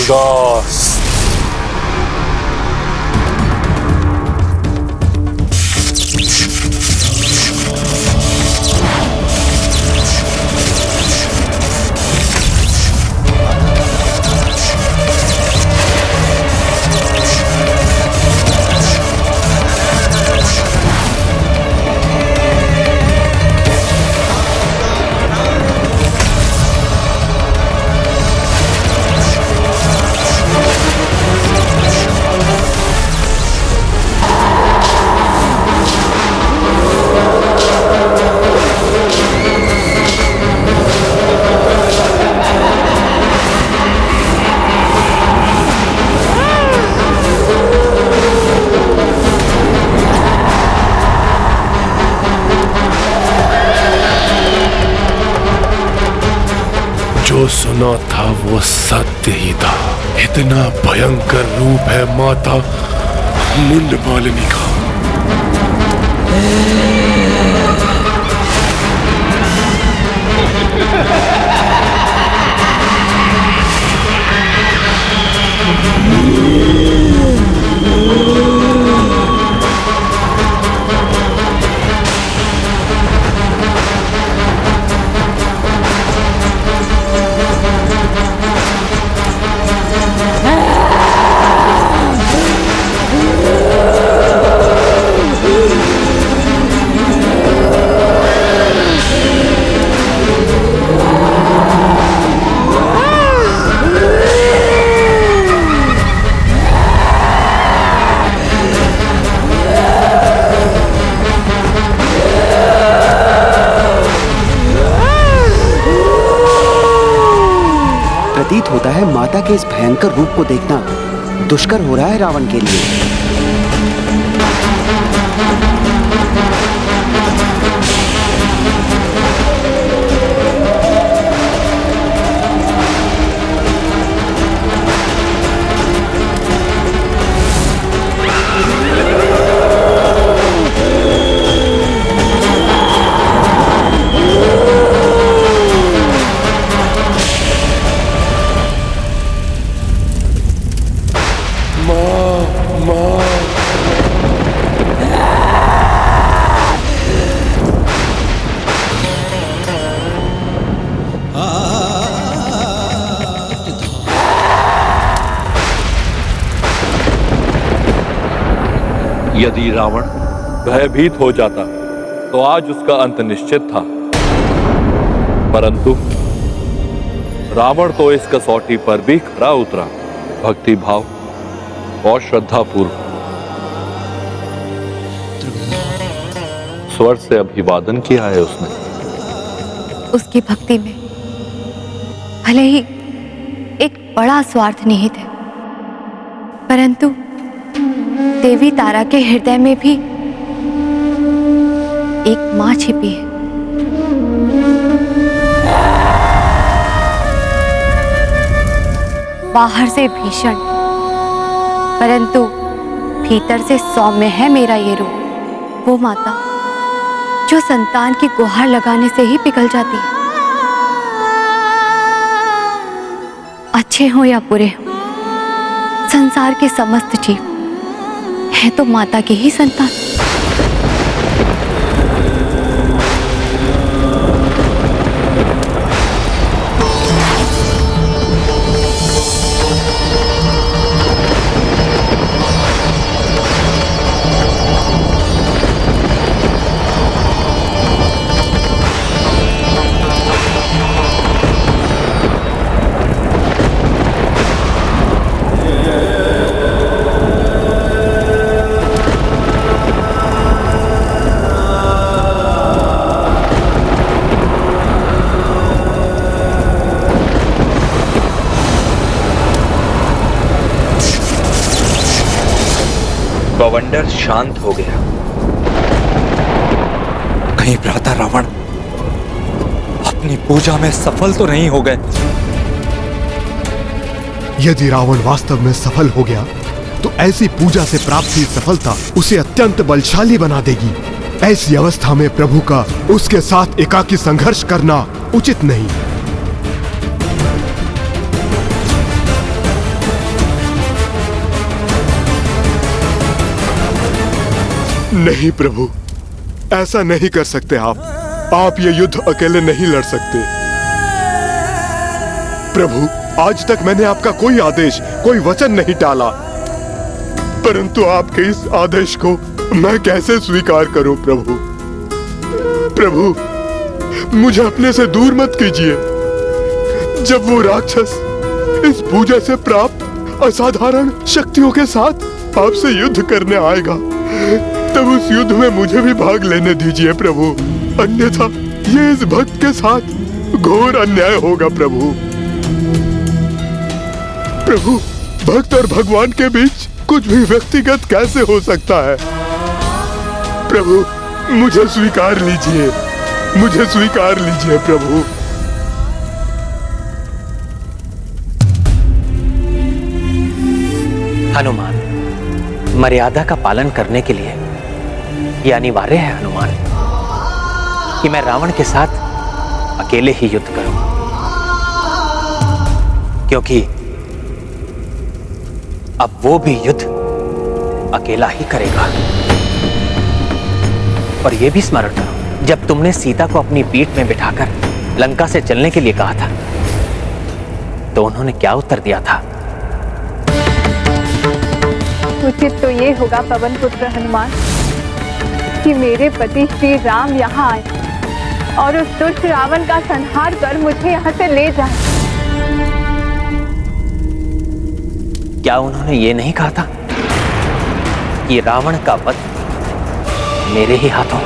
उदास। जो सुना था वो सत्य ही था। इतना भयंकर रूप है माता मुंड मालिनी का। प्रतीत होता है माता के इस भयंकर रूप को देखना दुष्कर हो रहा है रावण के लिए। यदि रावण भयभीत हो जाता तो आज उसका अंत निश्चित था, परंतु रावण तो इस कसौटी पर भी खरा उतरा। भक्ति भाव और श्रद्धा पूर्वक स्वर से अभिवादन किया है उसने। उसकी भक्ति में भले ही एक बड़ा स्वार्थ निहित है, परंतु देवी तारा के हृदय में भी एक मां छिपी है। बाहर से भीषण, परंतु भीतर से सौम्य है मेरा ये रूप। वो माता जो संतान की गुहार लगाने से ही पिघल जाती है। अच्छे हो या बुरे हो, संसार के समस्त जीव है तो माता की ही संतान। बवंडर शांत हो गया। कहीं भ्राता रावण अपनी पूजा में सफल तो नहीं हो गए? यदि रावण वास्तव में सफल हो गया तो ऐसी पूजा से प्राप्त हुई सफलता उसे अत्यंत बलशाली बना देगी। ऐसी अवस्था में प्रभु का उसके साथ एकाकी संघर्ष करना उचित नहीं। नहीं प्रभु, ऐसा नहीं कर सकते आप ये युद्ध अकेले नहीं लड़ सकते। प्रभु, आज तक मैंने आपका कोई आदेश, कोई वचन नहीं टाला, परंतु आपके इस आदेश को मैं कैसे स्वीकार करूं प्रभु? प्रभु, मुझे अपने से दूर मत कीजिए। जब वो राक्षस इस पूजा से प्राप्त असाधारण शक्तियों के साथ आपसे युद्ध करने आएगा, तब उस युद्ध में मुझे भी भाग लेने दीजिए प्रभु, अन्यथा ये इस भक्त के साथ घोर अन्याय होगा प्रभु। प्रभु, भक्त और भगवान के बीच कुछ भी व्यक्तिगत कैसे हो सकता है? प्रभु, मुझे स्वीकार लीजिए, मुझे स्वीकार लीजिए प्रभु। हनुमान, मर्यादा का पालन करने के लिए यह अनिवार्य है हनुमान कि मैं रावण के साथ अकेले ही युद्ध करूं, क्योंकि अब वो भी युद्ध अकेला ही करेगा। और यह भी स्मरण करो, जब तुमने सीता को अपनी पीठ में बिठाकर लंका से चलने के लिए कहा था, तो उन्होंने क्या उत्तर दिया था? उचित तो ये होगा पवन पुत्र हनुमान कि मेरे पति श्री राम यहाँ आए और उस दुष्ट रावण का संहार कर मुझे यहाँ से ले जाए। क्या उन्होंने ये नहीं कहा था कि रावण का वध मेरे ही हाथों?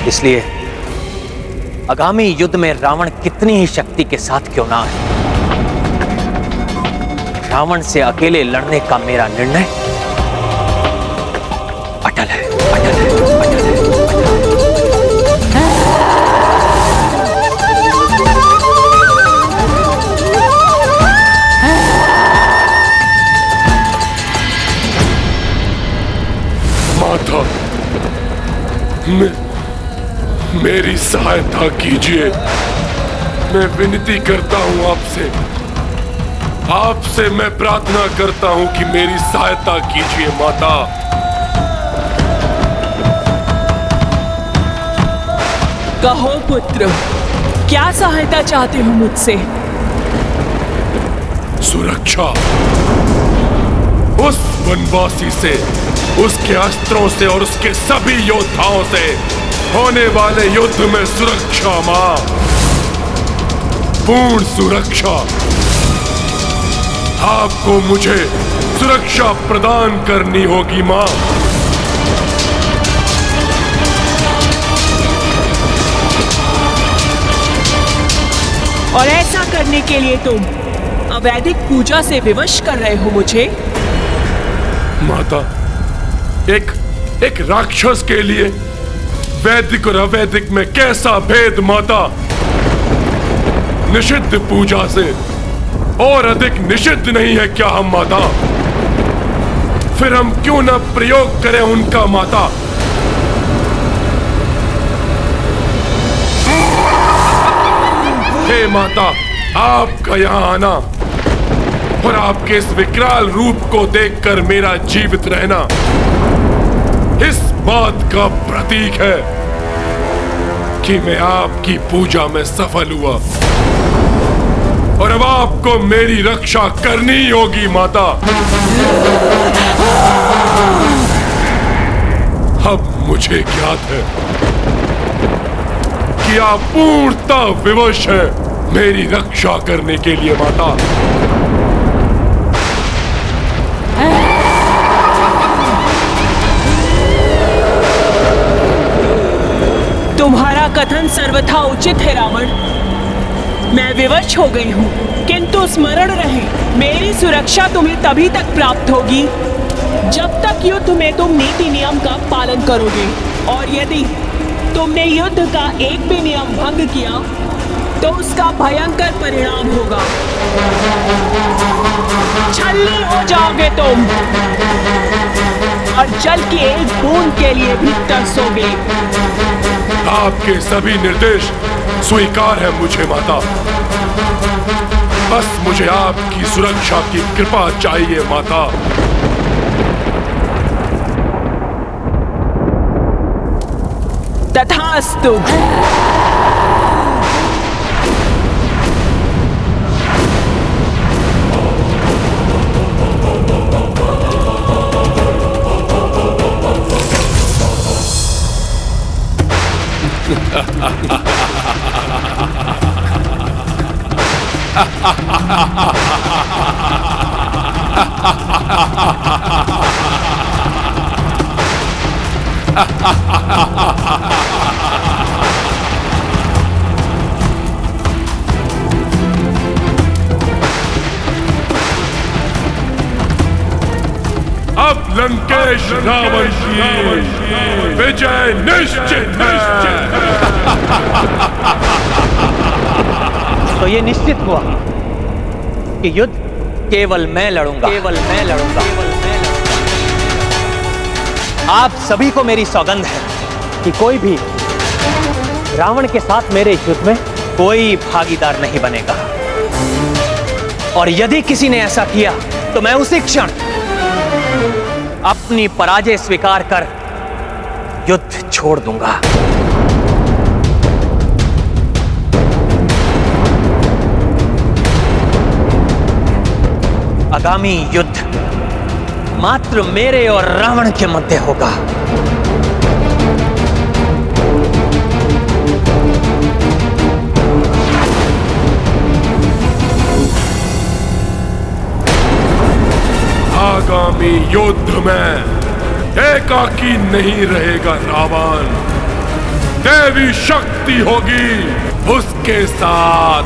इसलिए आगामी युद्ध में रावण कितनी ही शक्ति के साथ क्यों ना आए, रावण से अकेले लड़ने का मेरा निर्णय अटल है, अटल है, अटल है, अटल है। माता, मेरी सहायता कीजिए। मैं विनती करता हूं आपसे मैं प्रार्थना करता हूं कि मेरी सहायता कीजिए माता। कहो पुत्र, क्या सहायता चाहते हो मुझसे? सुरक्षा। उस वनवासी से, उसके अस्त्रों से और उसके सभी योद्धाओं से होने वाले युद्ध में सुरक्षा मां, पूर्ण सुरक्षा। आपको मुझे सुरक्षा प्रदान करनी होगी मां। और ऐसा करने के लिए तुम अवैधिक पूजा से विवश कर रहे हो मुझे? माता, एक राक्षस के लिए वैदिक और अवैदिक में कैसा भेद माता? निषिद्ध पूजा से और अधिक निषिद्ध नहीं है क्या हम माता? फिर हम क्यों न प्रयोग करें उनका माता? हे माता, आपका यहां आना और आपके इस विकराल रूप को देखकर मेरा जीवित रहना इस बात का प्रतीक है कि मैं आपकी पूजा में सफल हुआ और अब आपको मेरी रक्षा करनी होगी माता। अब मुझे ज्ञात है कि आप पूर्णतः विवश है मेरी रक्षा करने के लिए माता। तुम्हारा कथन सर्वथा उचित है रावण। मैं विवश हो गई हूँ, किंतु स्मरण रहे, मेरी सुरक्षा तुम्हें तभी तक प्राप्त होगी जब तक युद्ध में तुम नीति नियम का पालन करोगे। और यदि तुमने युद्ध का एक भी नियम भंग किया तो उसका भयंकर परिणाम होगा। छलनी हो जाओगे तुम और जल की एक बूंद के लिए भी तरसोगे। आपके सभी निर्देश स्वीकार है मुझे माता। बस मुझे आपकी सुरक्षा की कृपा चाहिए माता। तथास्तु। अब लंकेश रावण की विजय निश्चित है। तो ये निश्चित हुआ कि युद्ध केवल मैं लड़ूंगा, केवल मैं लड़ूंगा, केवल मैं लड़ूंगा। आप सभी को मेरी सौगंध है कि कोई भी रावण के साथ मेरे युद्ध में कोई भागीदार नहीं बनेगा, और यदि किसी ने ऐसा किया तो मैं उसी क्षण अपनी पराजय स्वीकार कर युद्ध छोड़ दूंगा। आगामी युद्ध मात्र मेरे और रावण के मध्य होगा। आगामी युद्ध में एकाकी नहीं रहेगा रावण, देवी शक्ति होगी उसके साथ।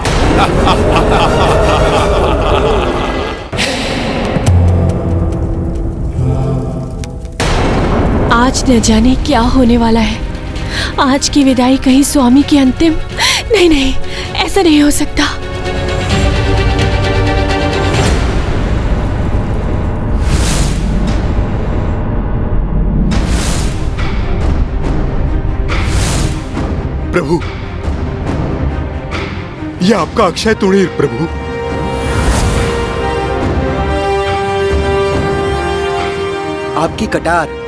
आज न जाने क्या होने वाला है। आज की विदाई कहीं स्वामी की अंतिम? नहीं नहीं, ऐसा नहीं हो सकता। प्रभु, यह आपका अक्षय तुणीर प्रभु। आपकी कटार।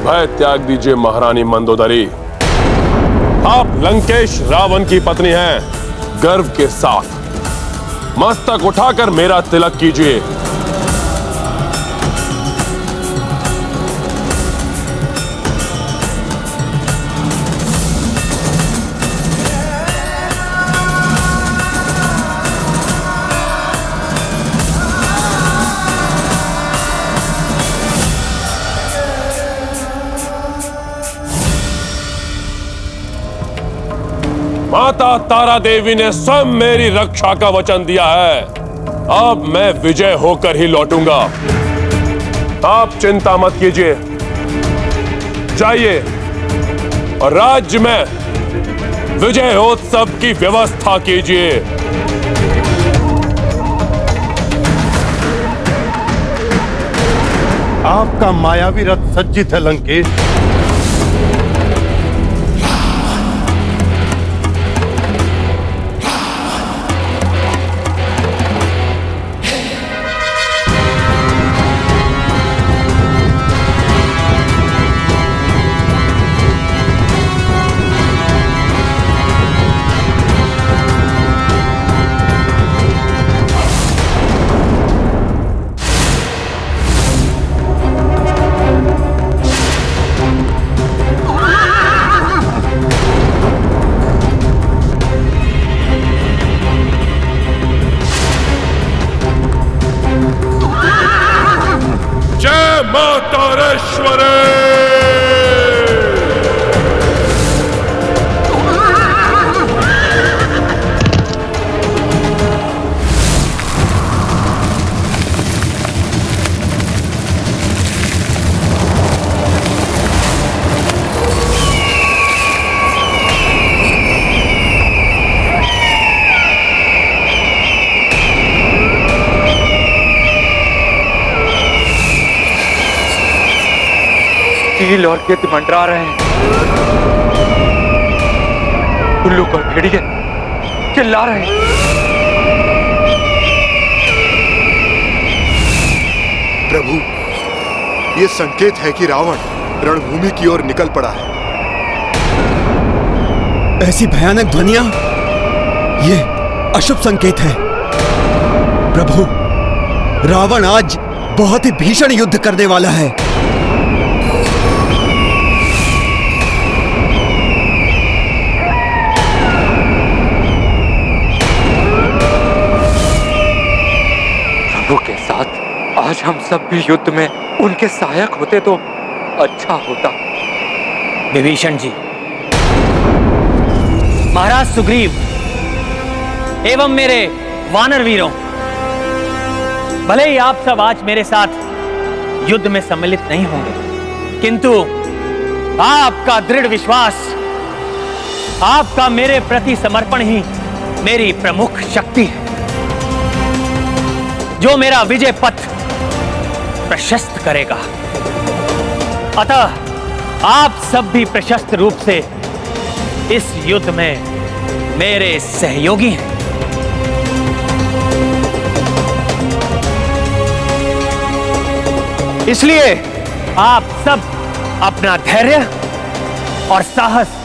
भय त्याग दीजिए महारानी मंदोदरी। आप लंकेश रावण की पत्नी हैं। गर्व के साथ मस्तक उठाकर मेरा तिलक कीजिए। माता तारा देवी ने स्वयं मेरी रक्षा का वचन दिया है। अब मैं विजय होकर ही लौटूंगा। आप चिंता मत कीजिए, जाइए और राज्य में विजयोत्सव की व्यवस्था कीजिए। आपका मायावी रथ सज्जित है लंकेश। चील और गिद्ध मंडरा रहे हैं। उल्लू और भेड़िए चिल्ला रहे हैं। प्रभु, ये संकेत है कि रावण रणभूमि की ओर निकल पड़ा है। ऐसी भयानक ध्वनियां, ये अशुभ संकेत है। प्रभु, रावण आज बहुत ही भीषण युद्ध करने वाला है। के साथ आज हम सब भी युद्ध में उनके सहायक होते तो अच्छा होता। विभीषण जी, महाराज सुग्रीव एवं मेरे वानर वीरों, भले ही आप सब आज मेरे साथ युद्ध में सम्मिलित नहीं होंगे, किंतु आपका दृढ़ विश्वास, आपका मेरे प्रति समर्पण ही मेरी प्रमुख शक्ति है, जो मेरा विजय पथ प्रशस्त करेगा। अतः आप सब भी प्रशस्त रूप से इस युद्ध में मेरे सहयोगी हैं। इसलिए आप सब अपना धैर्य और साहस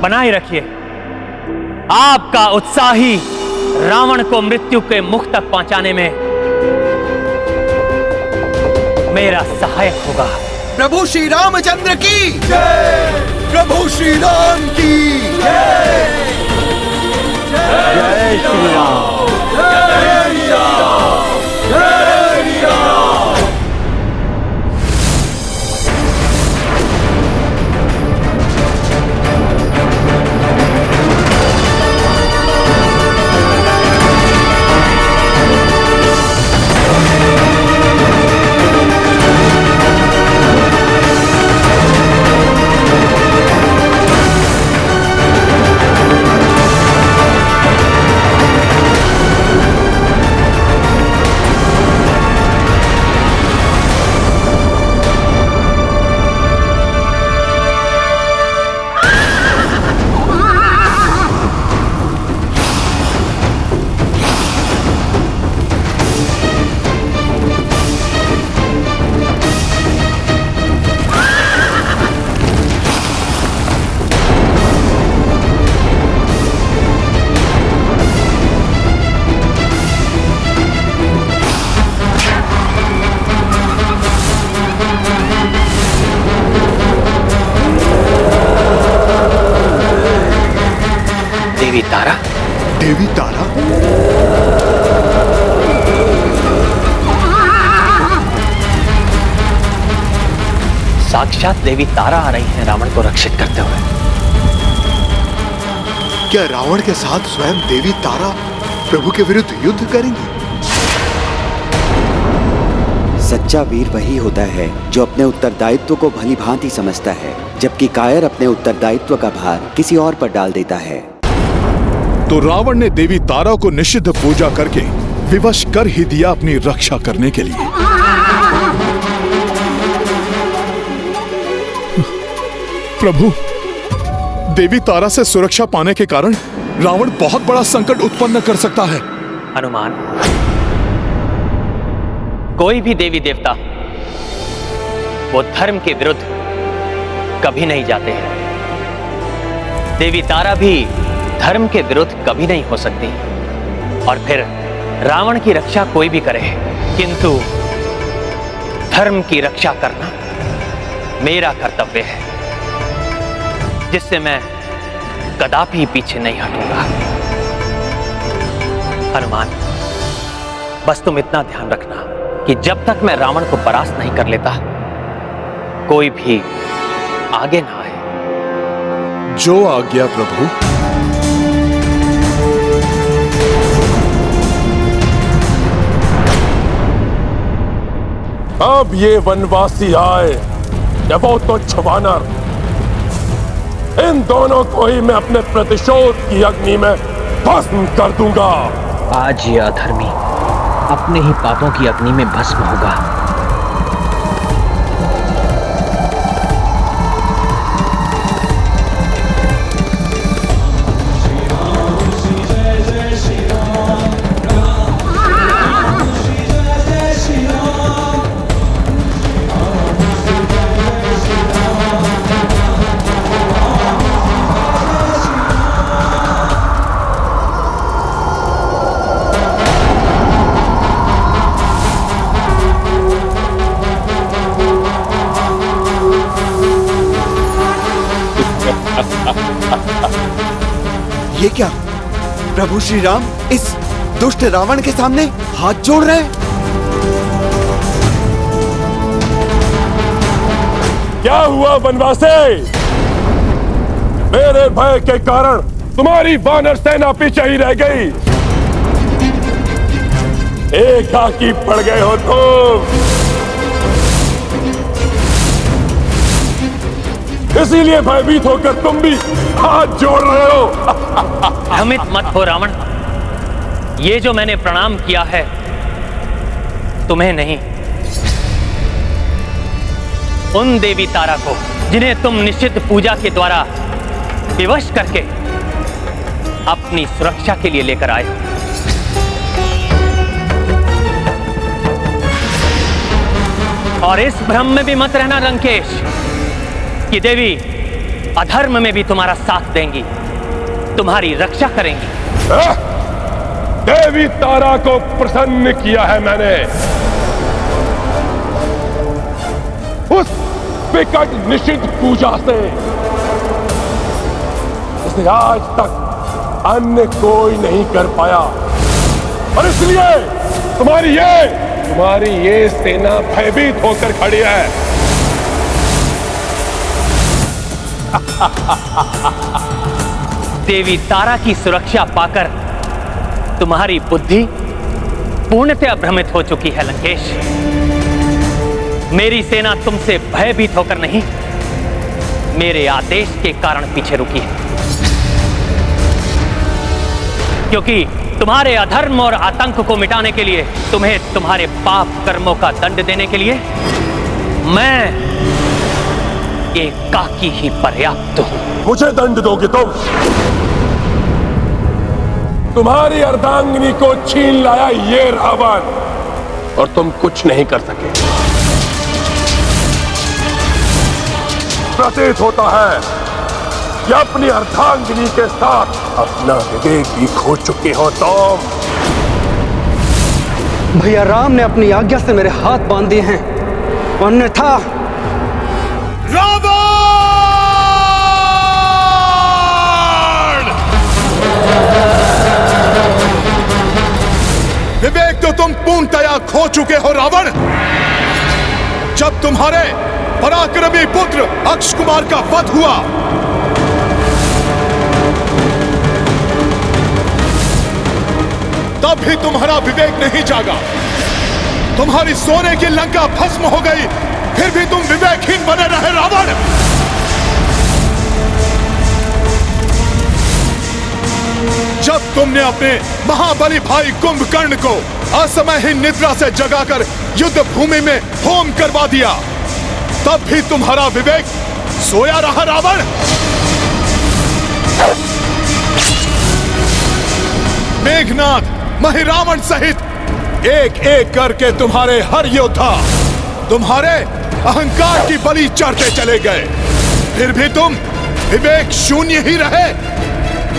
बनाए रखिए। आपका उत्साही रावण को मृत्यु के मुख तक पहुंचाने में मेरा सहायक होगा। प्रभु श्री रामचंद्र की जय। प्रभु श्री राम की जय। जय श्री राम। जय श्री राम। जय श्री राम। देवी तारा? साक्षात देवी तारा आ रही हैं रावण को रक्षित करते हुए। क्या रावण के साथ स्वयं देवी तारा प्रभु के विरुद्ध युद्ध करेंगी? सच्चा वीर वही होता है जो अपने उत्तरदायित्व को भली भांति समझता है, जबकि कायर अपने उत्तरदायित्व का भार किसी और पर डाल देता है। तो रावण ने देवी तारा को निषिद्ध पूजा करके विवश कर ही दिया अपनी रक्षा करने के लिए। प्रभु, देवी तारा से सुरक्षा पाने के कारण रावण बहुत बड़ा संकट उत्पन्न कर सकता है। हनुमान, कोई भी देवी देवता वो धर्म के विरुद्ध कभी नहीं जाते हैं। देवी तारा भी धर्म के विरुद्ध कभी नहीं हो सकती। और फिर रावण की रक्षा कोई भी करे, किंतु धर्म की रक्षा करना मेरा कर्तव्य है, जिससे मैं कदापि पीछे नहीं हटूंगा। हनुमान, बस तुम इतना ध्यान रखना कि जब तक मैं रावण को परास्त नहीं कर लेता, कोई भी आगे ना आए। जो आज्ञा प्रभु। अब ये वनवासी आए या वो तुच्छ वानर, इन दोनों को ही मैं अपने प्रतिशोध की अग्नि में भस्म कर दूंगा। आज ये अधर्मी अपने ही पापों की अग्नि में भस्म होगा। ये क्या, प्रभु श्री राम इस दुष्ट रावण के सामने हाथ जोड़ रहे हैं? क्या हुआ वनवासी? मेरे भय के कारण तुम्हारी वानर सेना पीछे ही रह गई। एकाकी पड़ गए हो तुम, इसीलिए भयभीत होकर तुम भी हाथ जोड़ रहे हो। भ्रमित मत हो रावण, ये जो मैंने प्रणाम किया है तुम्हें नहीं, उन देवी तारा को जिन्हें तुम निश्चित पूजा के द्वारा विवश करके अपनी सुरक्षा के लिए लेकर आए हो। और इस भ्रम में भी मत रहना लंकेश कि देवी अधर्म में भी तुम्हारा साथ देंगी, तुम्हारी रक्षा करेंगी। देवी तारा को प्रसन्न किया है मैंने, उस विकट निषिद्ध पूजा से, इसे आज तक अन्य कोई नहीं कर पाया। और इसलिए तुम्हारी ये सेना भयभीत होकर खड़ी है। देवी तारा की सुरक्षा पाकर तुम्हारी बुद्धि पूर्णतः भ्रमित हो चुकी है लंकेश। मेरी सेना तुमसे भयभीत होकर नहीं, मेरे आदेश के कारण पीछे रुकी है। क्योंकि तुम्हारे अधर्म और आतंक को मिटाने के लिए, तुम्हें तुम्हारे पाप कर्मों का दंड देने के लिए मैं एकाकी ही पर्याप्त हूं। मुझे दंड दोगे तुम? तुम्हारी अर्धांगिनी को छीन लाया ये रावण, और तुम कुछ नहीं कर सके। प्रतीत होता है कि अपनी अर्धांगिनी के साथ अपना विवेक भी खो चुके हो तुम। भैया राम ने अपनी आज्ञा से मेरे हाथ बांध दिए हैं, अन्यथा विवेक तो तुम पूर्णतया खो चुके हो रावण। जब तुम्हारे पराक्रमी पुत्र अक्ष कुमार का वध हुआ, तब भी तुम्हारा विवेक नहीं जागा। तुम्हारी सोने की लंका भस्म हो गई, फिर भी तुम विवेकहीन बने रहे रावण। जब तुमने अपने महाबली भाई कुंभकर्ण को असमय ही निद्रा से जगाकर युद्ध भूमि में होम करवा दिया, तब भी तुम्हारा विवेक सोया रहा रावण? मेघनाथ, महिरावण सहित एक एक करके तुम्हारे हर योद्धा तुम्हारे अहंकार की बलि चढ़ते चले गए, फिर भी तुम विवेक शून्य ही रहे।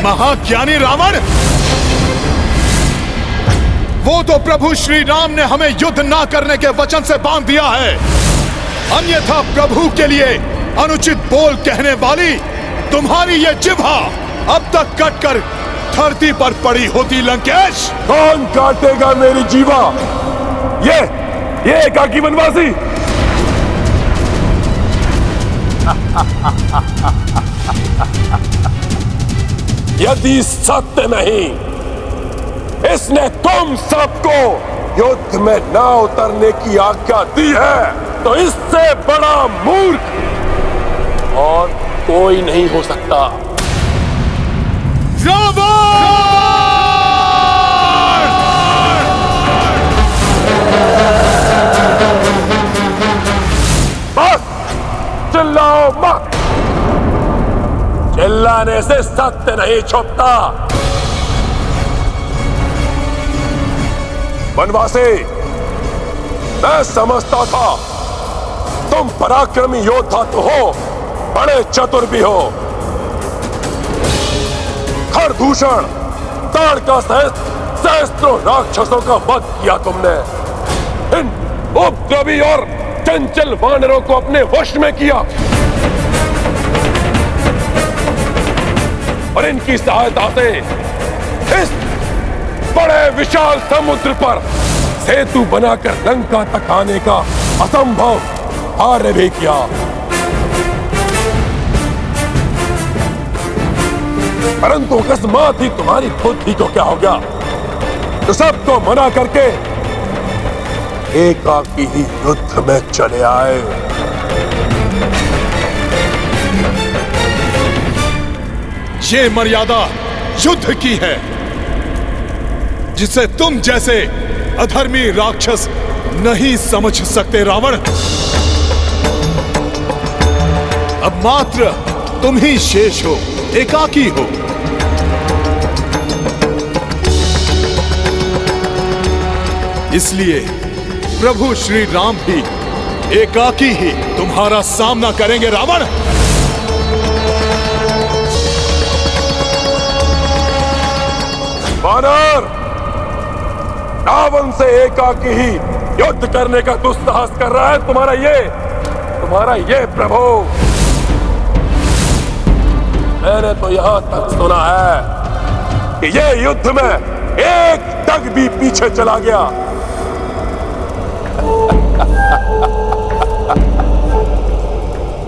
महाज्ञानी रावण, वो तो प्रभु श्री राम ने हमें युद्ध ना करने के वचन से बांध दिया है, अन्यथा प्रभु के लिए अनुचित बोल कहने वाली तुम्हारी ये जिह्वा अब तक कटकर धरती पर पड़ी होती। लंकेश, कौन काटेगा मेरी जीवा? ये एकाकी वनवासी। यदि सत्य नहीं इसने तुम सबको युद्ध में न उतरने की आज्ञा दी है, तो इससे बड़ा मूर्ख और कोई नहीं हो सकता। बस चिल्लाओ मत, चिल्लाने से सत्य नहीं छुपता। वनवासी, मैं समझता था तुम पराक्रमी योद्धा तो हो, बड़े चतुर भी हो। खरदूषण, ताड़का सहित सहस्त्रों राक्षसों का वध किया तुमने। इन उपद्रवी और चंचल वानरों को अपने वश में किया और इनकी सहायता से इस बड़े विशाल समुद्र पर सेतु बनाकर लंका तक आने का असंभव कार्य भी किया। परंतु अकस्मात ही तुम्हारी बुद्धि को क्या हो गया, तो सबको मना करके एकाकी ही युद्ध में चले आए। ये मर्यादा युद्ध की है, जिसे तुम जैसे अधर्मी राक्षस नहीं समझ सकते। रावण, अब मात्र तुम ही शेष हो, एकाकी हो। इसलिए प्रभु श्री राम भी एकाकी ही तुम्हारा सामना करेंगे। रावण, वानर, रावण से एकाकी ही युद्ध करने का दुस्साहस कर रहा है तुम्हारा ये प्रभु। मैंने तो यहां तक सुना है कि ये युद्ध में एक तक भी पीछे चला गया।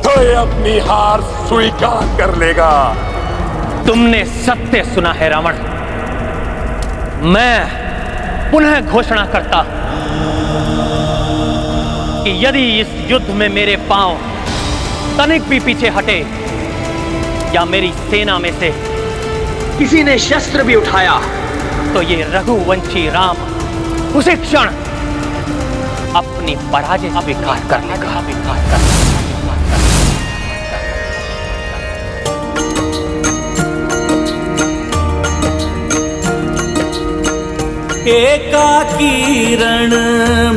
तो ये अपनी हार स्वीकार कर लेगा। तुमने सत्य सुना है रावण। मैं पुनः घोषणा करता कि यदि इस युद्ध में मेरे पांव तनिक भी पीछे हटे या मेरी सेना में से किसी ने शस्त्र भी उठाया, तो ये रघुवंशी राम उसी क्षण अपनी पराजय स्वीकार कर लेगा। एकाकी रण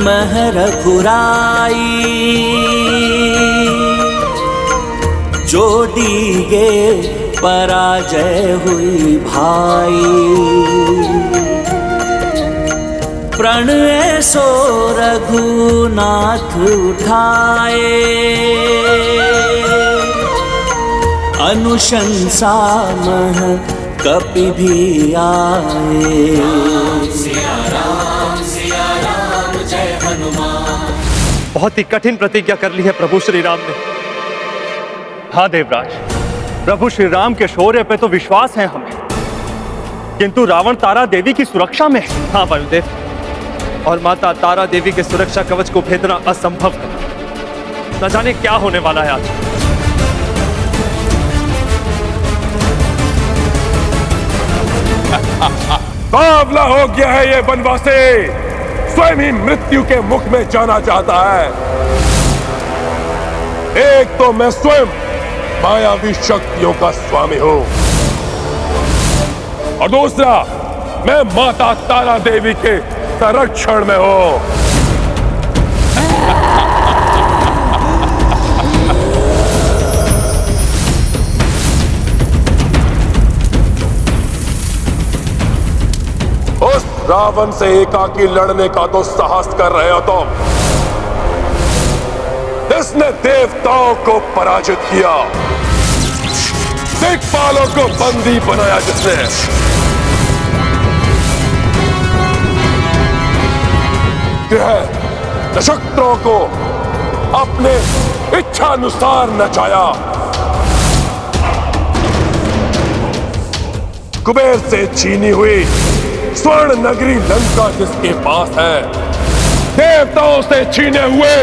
महर खुराई, जोड़ी गे पराजय हुई भाई। प्रण सो रघुनाथ उठाए, अनुशंसा मह कपि भी आए। सिया राम जय हनुमान। बहुत ही कठिन प्रतिज्ञा कर ली है प्रभु श्री राम ने। हाँ देवराज, प्रभु श्री राम के शौर्य पे तो विश्वास है हमें, किंतु रावण तारा देवी की सुरक्षा में है। हाँ बलदेव, और माता तारा देवी के सुरक्षा कवच को भेदना असंभव है। न जाने क्या होने वाला है आज। बावला हो गया है ये वनवासी, स्वयं ही मृत्यु के मुख में जाना चाहता है। एक तो मैं स्वयं मायावी शक्तियों का स्वामी हूं। और दूसरा, मैं माता तारा देवी के संरक्षण में हूं। उस रावण से एकाकी लड़ने का तो साहस कर रहे हो तुम। इसने देवताओं को पराजित किया, दिक्पालों को बंदी बनाया, जिसने ग्रह नक्षत्रों को अपने इच्छानुसार नचाया, कुबेर से छीनी हुई स्वर्ण नगरी लंका जिसके पास है, देवताओं से छीने हुए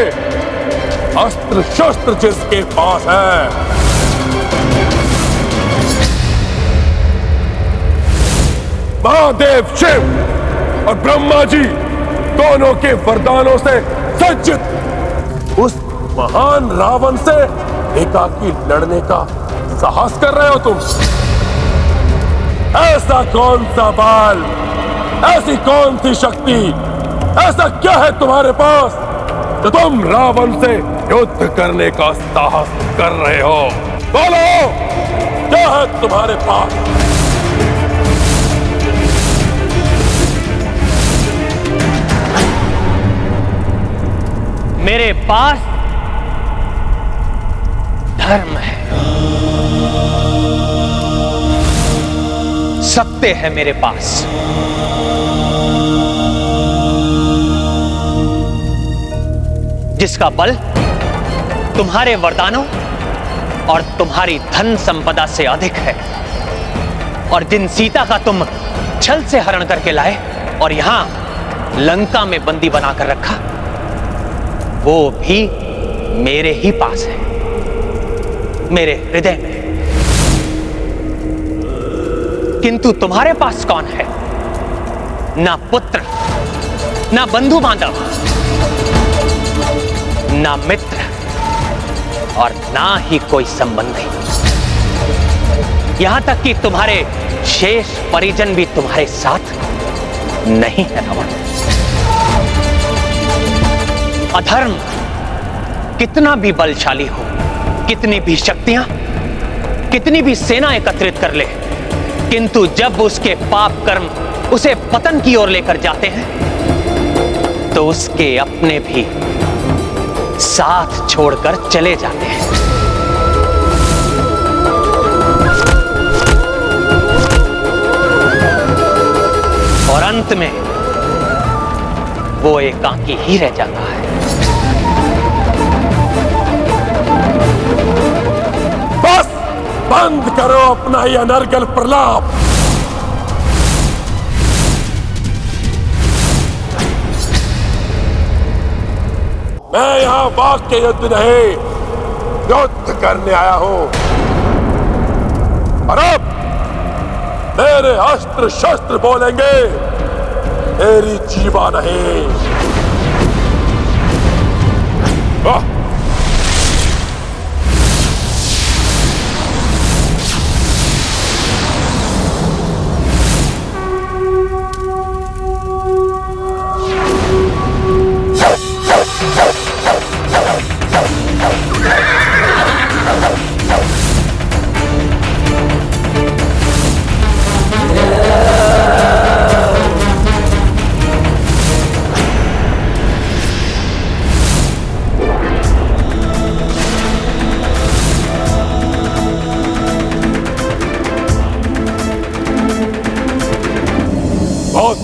अस्त्र शस्त्र जिसके पास है, महादेव शिव और ब्रह्मा जी दोनों के वरदानों से सज्जित उस महान रावण से एकाकी लड़ने का साहस कर रहे हो तुम। ऐसा कौन सा बल, ऐसी कौन सी शक्ति, ऐसा क्या है तुम्हारे पास तो तुम रावण से युद्ध करने का साहस कर रहे हो? बोलो, क्या है तुम्हारे पास? मेरे पास धर्म है, सत्य है मेरे पास। जिसका बल तुम्हारे वरदानों और तुम्हारी धन संपदा से अधिक है, और जिन सीता का तुम छल से हरण करके लाए और यहां लंका में बंदी बनाकर रखा, वो भी मेरे ही पास है, मेरे हृदय में। किंतु तुम्हारे पास कौन है? ना पुत्र, ना बंधु बांधव, ना मित्र, और ना ही कोई संबंधी। यहां तक कि तुम्हारे शेष परिजन भी तुम्हारे साथ नहीं है रावण। अधर्म कितना भी बलशाली हो, कितनी भी शक्तियां, कितनी भी सेना एकत्रित कर ले, किंतु जब उसके पाप कर्म उसे पतन की ओर लेकर जाते हैं तो उसके अपने भी साथ छोड़कर चले जाते हैं। और अंत में वो एकाकी ही रह जाता है। बस बंद करो अपना ये अनर्गल प्रलाप। मैं यहां वाक्य युद्ध नहीं, युद्ध करने आया हूं। और अब मेरे अस्त्र शस्त्र बोलेंगे, तेरी जीवा नहीं।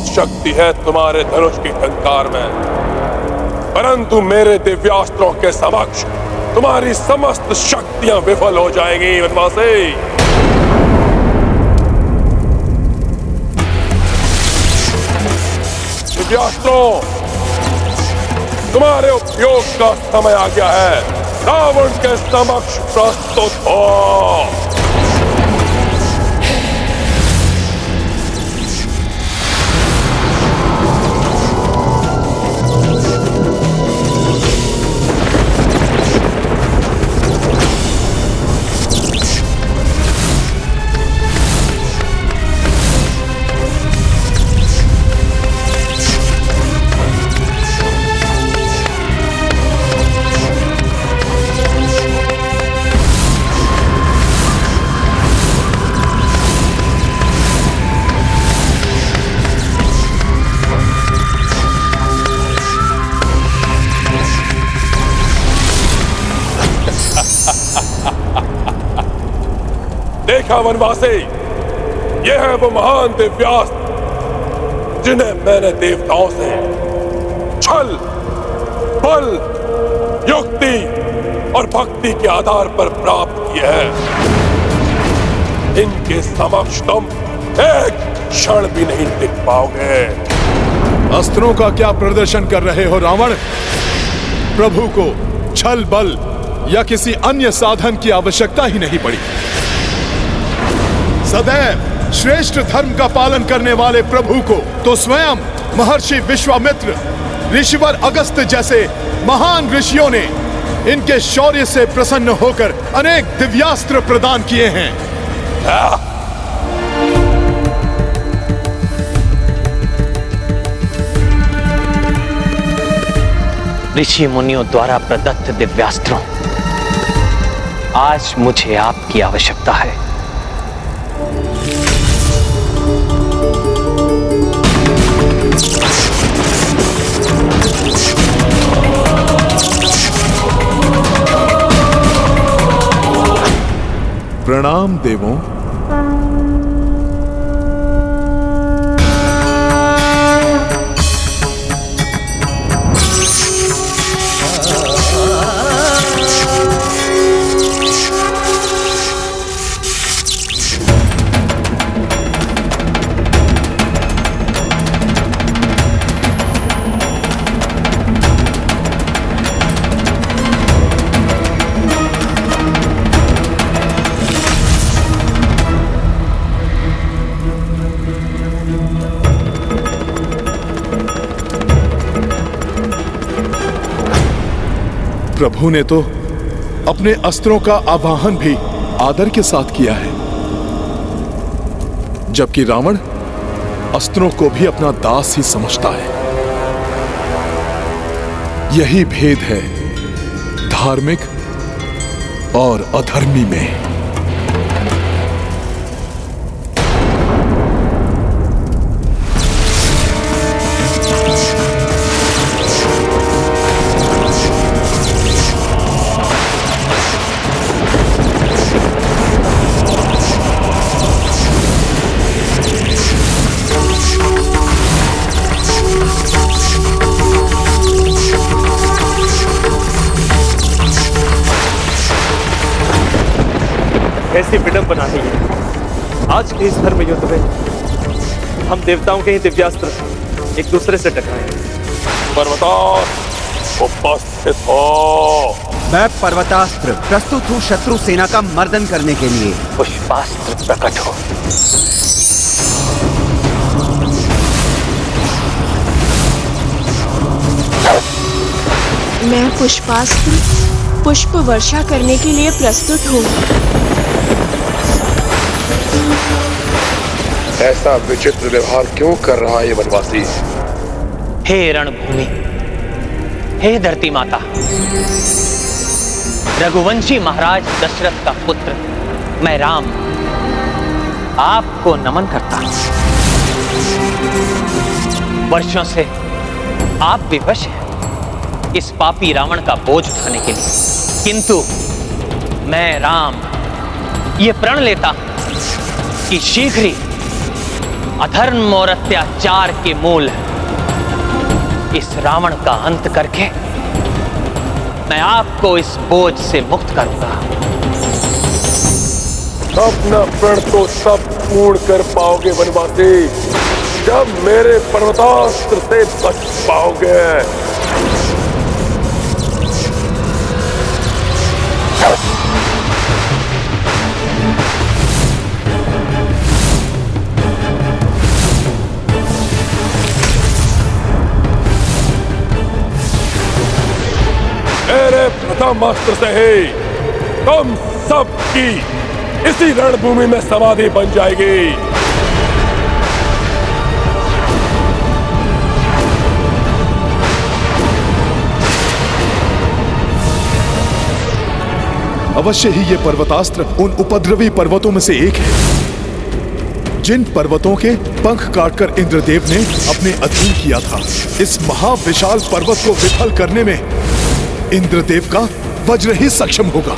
शक्ति है तुम्हारे धनुष की टंकार में, परंतु मेरे दिव्यास्त्रों के समक्ष तुम्हारी समस्त शक्तियां विफल हो जाएंगी। वनवासी, दिव्यास्त्रों, तुम्हारे उपयोग का समय आ गया है। रावण के समक्ष प्रस्तुत हो। देखा वनवासी, ये है वो महान दिव्यास्त्र जिन्हें मैंने देवताओं से छल, बल, युक्ति और भक्ति के आधार पर प्राप्त किए हैं। इनके समक्ष तुम एक क्षण भी नहीं टिक पाओगे। अस्त्रों का क्या प्रदर्शन कर रहे हो रावण? प्रभु को छल बल या किसी अन्य साधन की आवश्यकता ही नहीं पड़ी। सदैव श्रेष्ठ धर्म का पालन करने वाले प्रभु को तो स्वयं महर्षि विश्वामित्र, ऋषिवर अगस्त्य जैसे महान ऋषियों ने इनके शौर्य से प्रसन्न होकर अनेक दिव्यास्त्र प्रदान किए हैं। ऋषि मुनियों द्वारा प्रदत्त दिव्यास्त्रों, आज मुझे आपकी आवश्यकता है। प्रणाम देवों। प्रभु ने तो अपने अस्त्रों का आवाहन भी आदर के साथ किया है, जबकि रावण अस्त्रों को भी अपना दास ही समझता है। यही भेद है धार्मिक और अधर्मी में। कैसी विडंबना है ये। आज के इस धर्म युद्ध में हम देवताओं के ही दिव्यास्त्र एक दूसरे से टकराए। पर्वतास्त्र उपस्थित हो। मैं पर्वतास्त्र प्रस्तुत हूँ शत्रु सेना का मर्दन करने के लिए। पुष्पास्त्र प्रकट हो। मैं पुष्पास्त्र पुष्प वर्षा करने के लिए प्रस्तुत हूँ। ऐसा विचित्र व्यवहार क्यों कर रहा है ये वनवासी? हे रणभूमि, हे धरती माता, रघुवंशी महाराज दशरथ का पुत्र मैं राम आपको नमन करता हूं। वर्षों से आप विवश हैं इस पापी रावण का बोझ उठाने के लिए, किंतु मैं राम ये प्रण लेता हूं कि शीघ्र ही अधर्म और अत्याचार के मूल इस रावण का अंत करके मैं आपको इस बोझ से मुक्त करूंगा। अपना प्रण तो सब पूर्ण कर पाओगे वनवासी, जब मेरे पर्वतास्त्र से बच पाओगे। मेरे प्रथम अस्त्र से ही तुम सब की इसी रणभूमि में समाधि बन जाएगी। अवश्य ही ये पर्वतास्त्र उन उपद्रवी पर्वतों में से एक है जिन पर्वतों के पंख काटकर इंद्रदेव ने अपने अधीन किया था। इस महाविशाल पर्वत को विफल करने में इंद्रदेव का वज्र ही सक्षम होगा।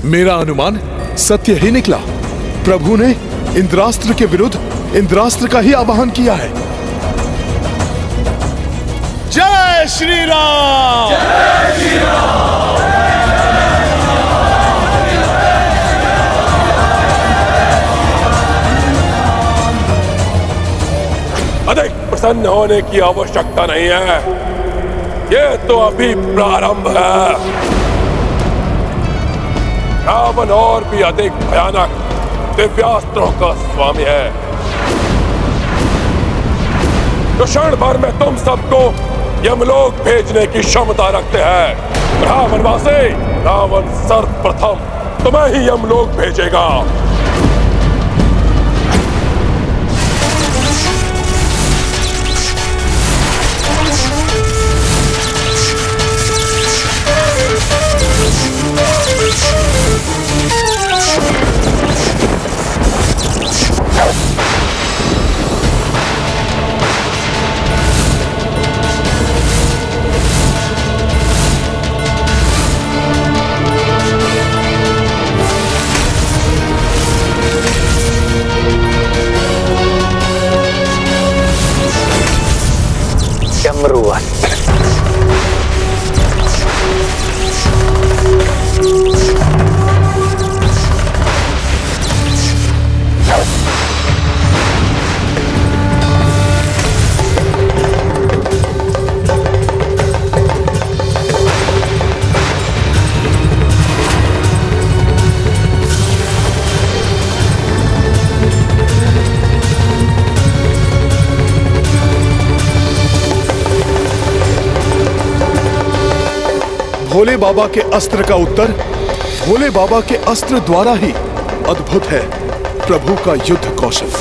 मेरा अनुमान सत्य ही निकला। प्रभु ने इंद्रास्त्र के विरुद्ध इंद्रास्त्र का ही आवाहन किया है। जय श्री राम! जय श्री राम! अधिक प्रसन्न होने की आवश्यकता नहीं है, ये तो अभी प्रारंभ है। रावण और भी अधिक भयानक दिव्यास्त्रों का स्वामी है, जो क्षण भर में तुम सबको यमलोक भेजने की क्षमता रखते हैं। रावणवासी, रावण सर्वप्रथम तुम्हें ही यमलोक भेजेगा। भोले बाबा के अस्त्र का उत्तर भोले बाबा के अस्त्र द्वारा ही अद्भुत है प्रभु का युद्ध कौशल।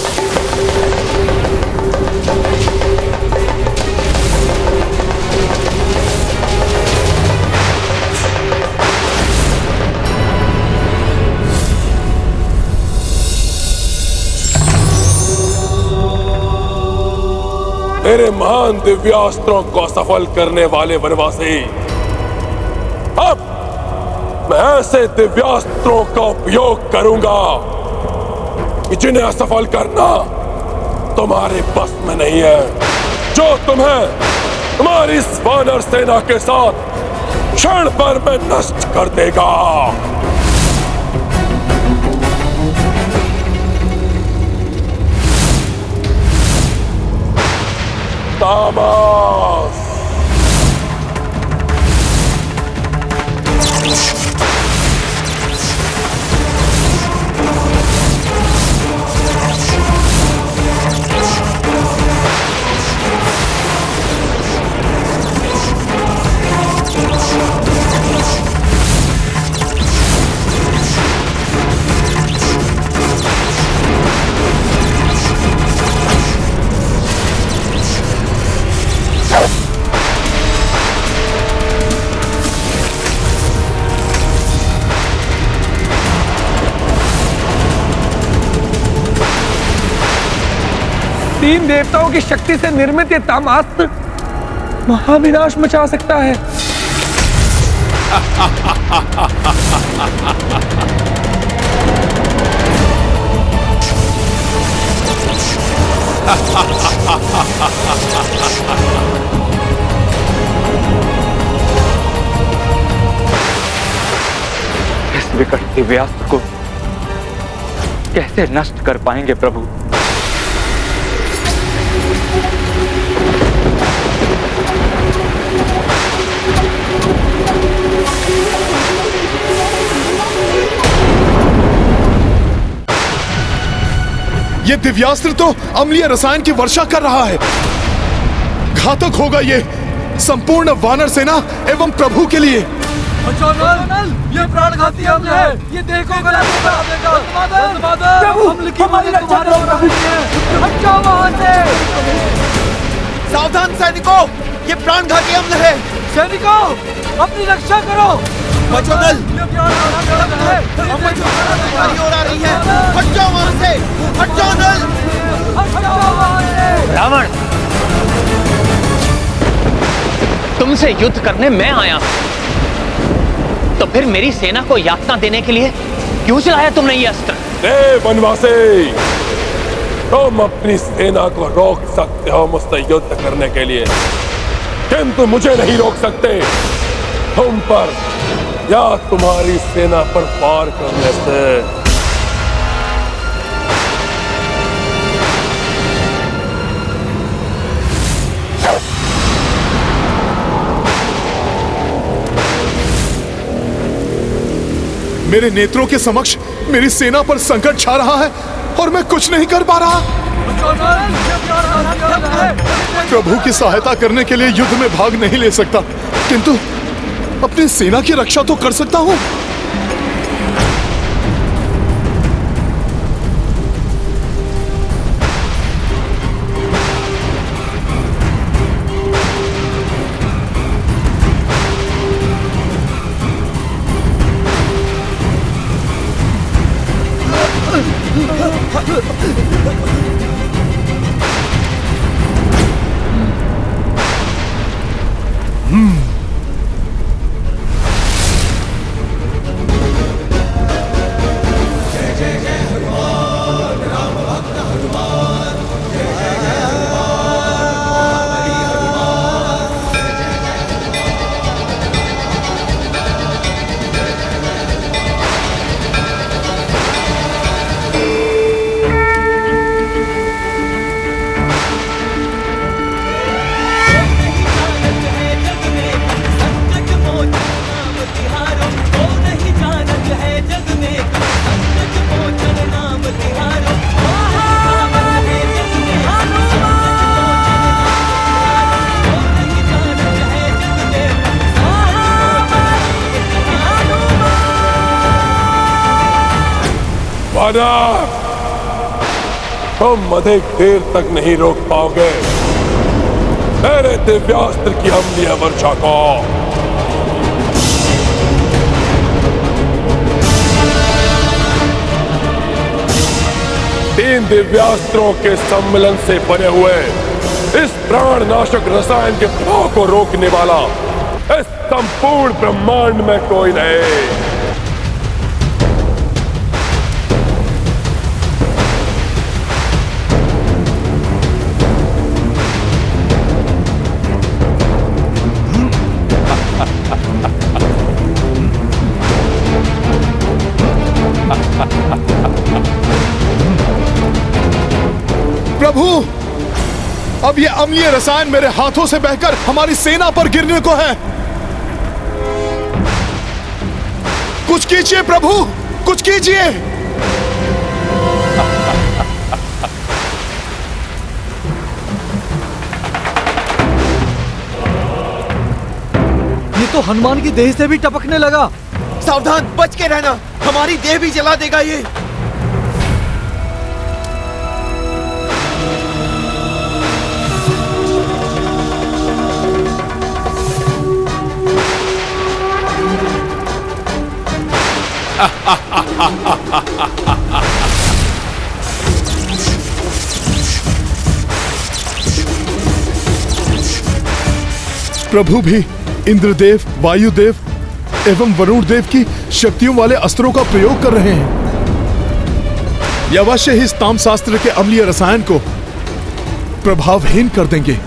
मेरे महान दिव्यास्त्रों को सफल करने वाले वनवासी, अब मैं ऐसे दिव्यास्त्रों का उपयोग करूंगा कि जिन्हें असफल करना तुम्हारे बस में नहीं है, जो तुम्हें तुम्हारी इस वानर सेना के साथ क्षण भर में नष्ट कर देगा। तामस, तीन देवताओं की शक्ति से निर्मित ये तामास्त्र महाविनाश मचा सकता है। इस विकट दिव्यास्त्र को कैसे नष्ट कर पाएंगे प्रभु? ये दिव्यास्त्र तो अम्लीय रसायन की वर्षा कर रहा है। घातक होगा ये। संपूर्ण वानर सेना एवं प्रभु के लिए। ये प्राणघाती हमला है, ये देखो गलत प्रभु, हमारी रक्षा करो प्रभु, हट जाओ वहां से। सावधान सैनिकों, ये प्राणघाती हमला है। सैनिकों, अपनी रक्षा करो। बचोदल, और आ रही है, हट जाओ वहां से, हट जाओ नल, हट जाओ वहां से। रावण, तुमसे युद्ध करने मैं आया हूं, तो फिर मेरी सेना को यातना देने के लिए क्यों चलाया तुमने ये अस्त्र? वनवासी, तुम अपनी सेना को रोक सकते हो मुझसे युद्ध करने के लिए, किंतु मुझे नहीं रोक सकते तुम पर या तुम्हारी सेना पर वार करने से। मेरे नेत्रों के समक्ष मेरी सेना पर संकट छा रहा है और मैं कुछ नहीं कर पा रहा। प्रभु की सहायता करने के लिए युद्ध में भाग नहीं ले सकता, किंतु अपनी सेना की रक्षा तो कर सकता हूं। तुम अधिक देर तक नहीं रोक पाओगे मेरे दिव्यास्त्र की अम्लीय वर्षा को। तीन दिव्यास्त्रों के सम्मिलन से बने हुए इस प्राणनाशक रसायन के प्रभाव को रोकने वाला इस संपूर्ण ब्रह्मांड में कोई नहीं। प्रभु, अब ये अम्लीय रसायन मेरे हाथों से बहकर हमारी सेना पर गिरने को है। कुछ कीजिए प्रभु, कुछ कीजिए। ये तो हनुमान की देह से भी टपकने लगा। सावधान, बच के रहना, हमारी देह भी जला देगा ये। प्रभु भी इंद्रदेव, वायुदेव एवं वरुण देव की शक्तियों वाले अस्त्रों का प्रयोग कर रहे हैं। ये अवश्य ही इस तामशास्त्र के अम्लीय रसायन को प्रभावहीन कर देंगे।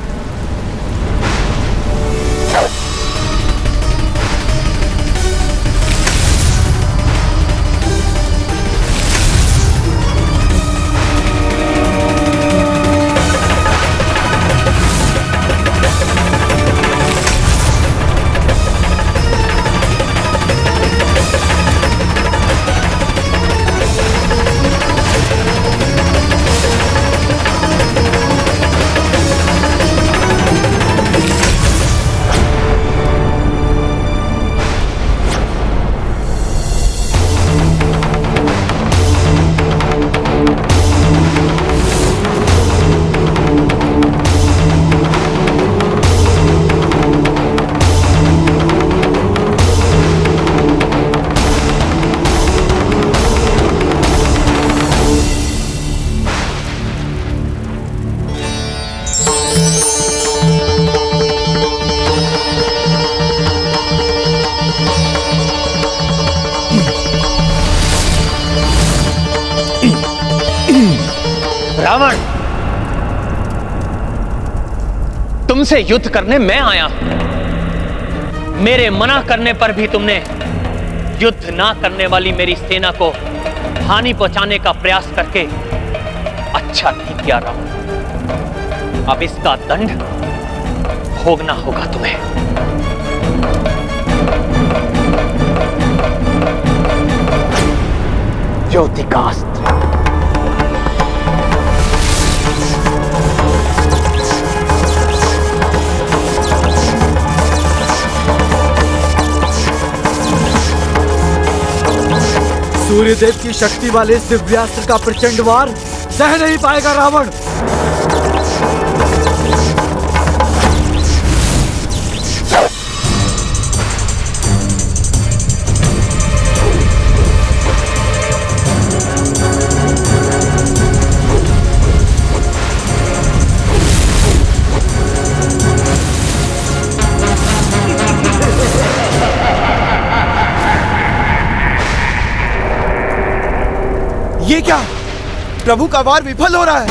तुमसे युद्ध करने मैं आया हूं। मेरे मना करने पर भी तुमने युद्ध ना करने वाली मेरी सेना को हानि पहुंचाने का प्रयास करके अच्छा नहीं किया रावण। अब इसका दंड भोगना होगा तुम्हें। ज्योतिकास्त्र। सूर्यदेव की शक्ति वाले इस दिव्यास्त्र का प्रचंड वार सह नहीं पाएगा रावण। ये क्या? प्रभु का वार विफल हो रहा है।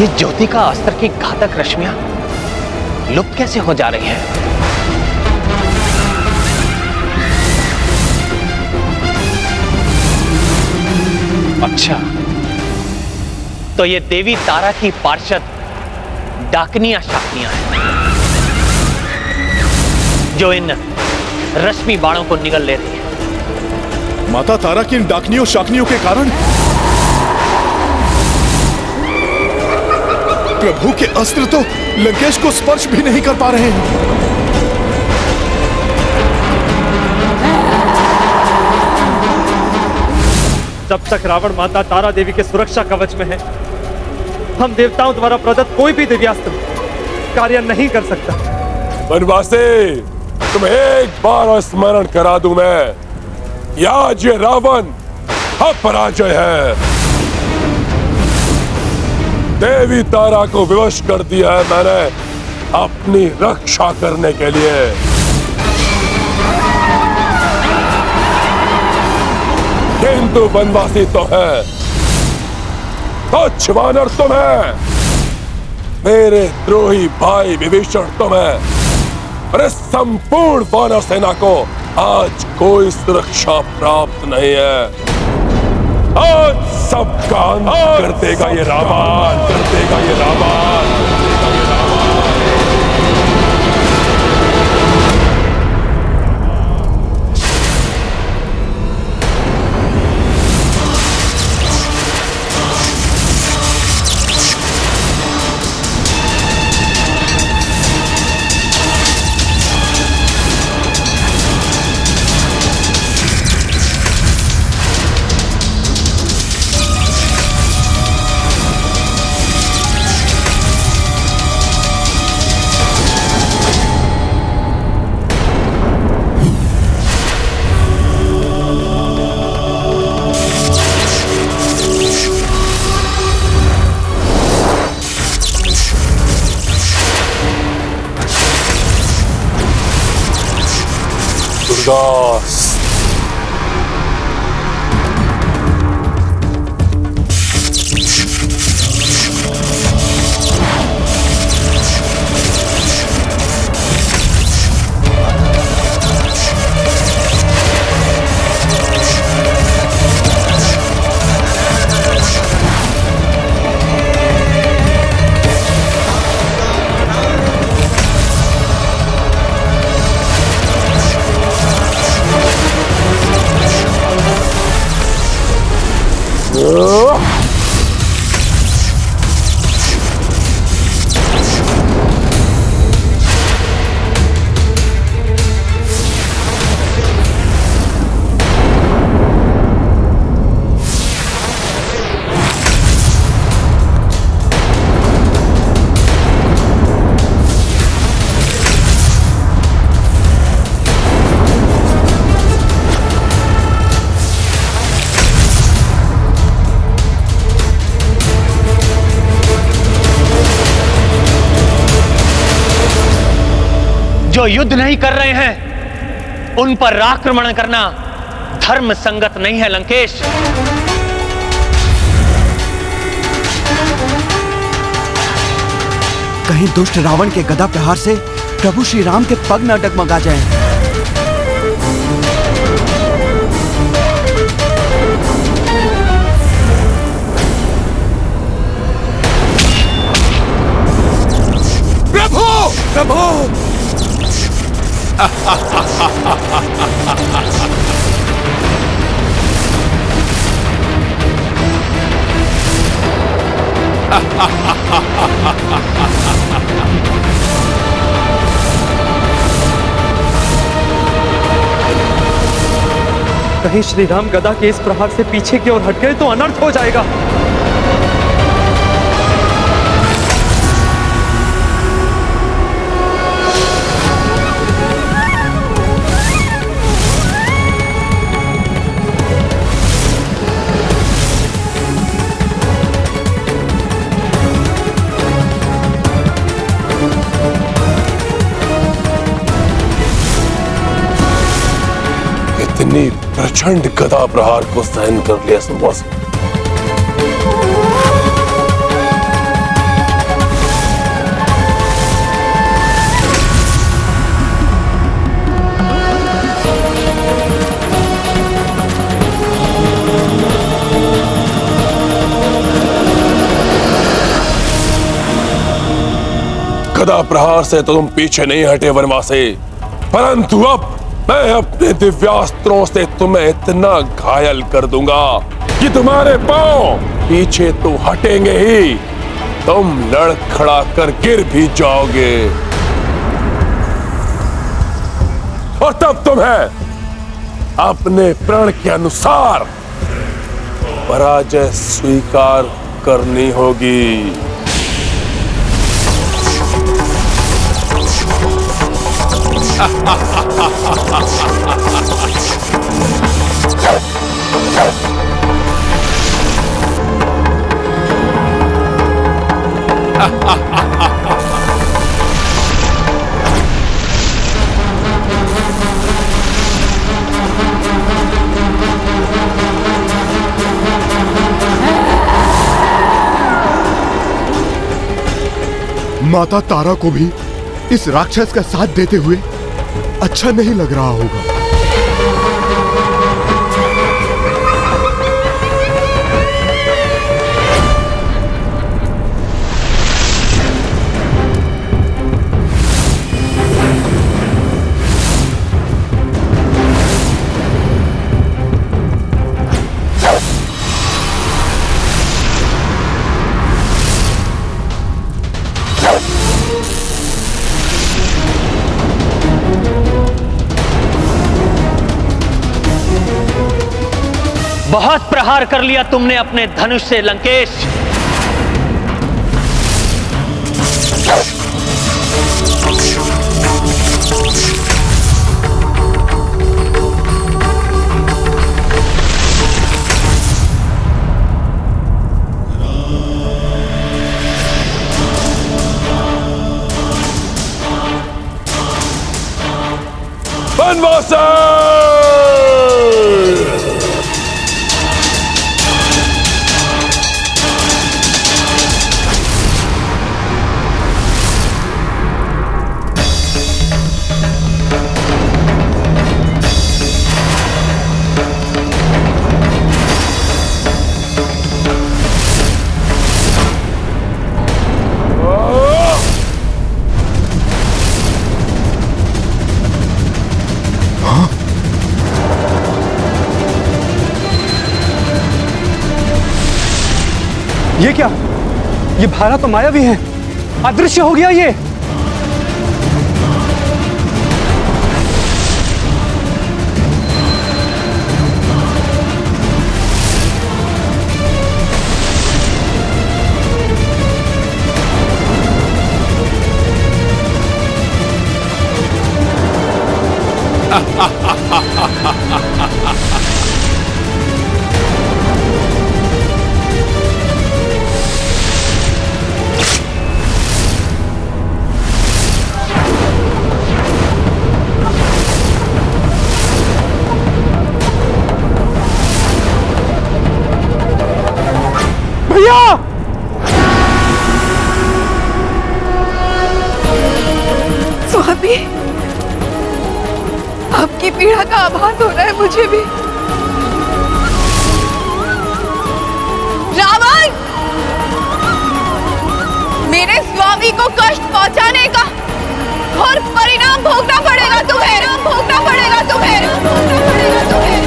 ये ज्योति का अस्त्र की घातक रश्मियां लुप्त कैसे हो जा रही हैं? अच्छा, तो ये देवी तारा की पार्षद डाकनियां शाकनियां हैं जो इन रश्मि बाणों को निगल ले रही है। माता तारा की इन डाकनियों शाकनियों के कारण प्रभु के अस्त्र तो लंकेश को स्पर्श भी नहीं कर पा रहे हैं। जब तक रावण माता तारा देवी के सुरक्षा कवच में है, हम देवताओं द्वारा प्रदत्त कोई भी दिव्यास्त्र कार्य नहीं कर सकता। वनवासी, तुम्हें एक बार स्मरण करा दूं मैं, आज ये रावण अपराजय है। देवी तारा को विवश कर दिया है मैंने अपनी रक्षा करने के लिए। किंतु वनवासी तो है, तुच्छ वानर तुम है, मेरे द्रोही भाई विभीषण तुम है, और इस संपूर्ण वानर सेना को आज कोई सुरक्षा प्राप्त नहीं है। आज सबका अंत कर देगा ये रावण, कर देगा ये रावण। दुर्गास, जो युद्ध नहीं कर रहे हैं उन पर आक्रमण करना धर्म संगत नहीं है लंकेश। कहीं दुष्ट रावण के गदा प्रहार से प्रभु श्री राम के पग न डगमगा जाएं। प्रभु प्रभु कहीं श्री राम गदा के इस प्रहार से पीछे की ओर हट गए तो अनर्थ हो जाएगा। इतनी प्रचंड गदा प्रहार को सहन कर लिया सुबह। गदा प्रहार से तो तुम पीछे नहीं हटे वनवासी, परंतु अब मैं अपने दिव्यास्त्रों से तुम्हें इतना घायल कर दूंगा कि तुम्हारे पांव पीछे तो हटेंगे ही, तुम लड़खड़ा कर गिर भी जाओगे और तब तुम्हें अपने प्रण के अनुसार पराजय स्वीकार करनी होगी। माता तारा को भी इस राक्षस का साथ देते हुए अच्छा नहीं लग रहा होगा। बहुत प्रहार कर लिया तुमने अपने धनुष से लंकेश। वनवासी ये क्या? ये भाला तो मायावी है, अदृश्य हो गया ये। भैया! स्वामी, आपकी पीड़ा का आभास हो रहा है मुझे भी। रावण, मेरे स्वामी को कष्ट पहुंचाने का और परिणाम भोगना पड़ेगा तुम्हें। भोगना पड़ेगा तुम्हें। भोगना पड़ेगा तुम्हें।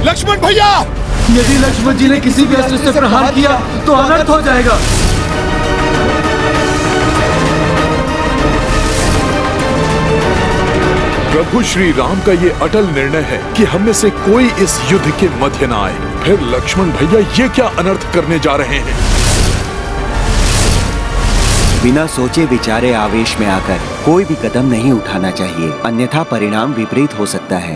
लक्ष्मण भैया! यदि लक्ष्मण जी ने किसी भी अस्त्र से प्रहार किया तो अनर्थ हो जाएगा। प्रभु श्री राम का ये अटल निर्णय है कि हम में से कोई इस युद्ध के मध्य न आए। फिर लक्ष्मण भैया ये क्या अनर्थ करने जा रहे हैं? बिना सोचे विचारे आवेश में आकर कोई भी कदम नहीं उठाना चाहिए, अन्यथा परिणाम विपरीत हो सकता है।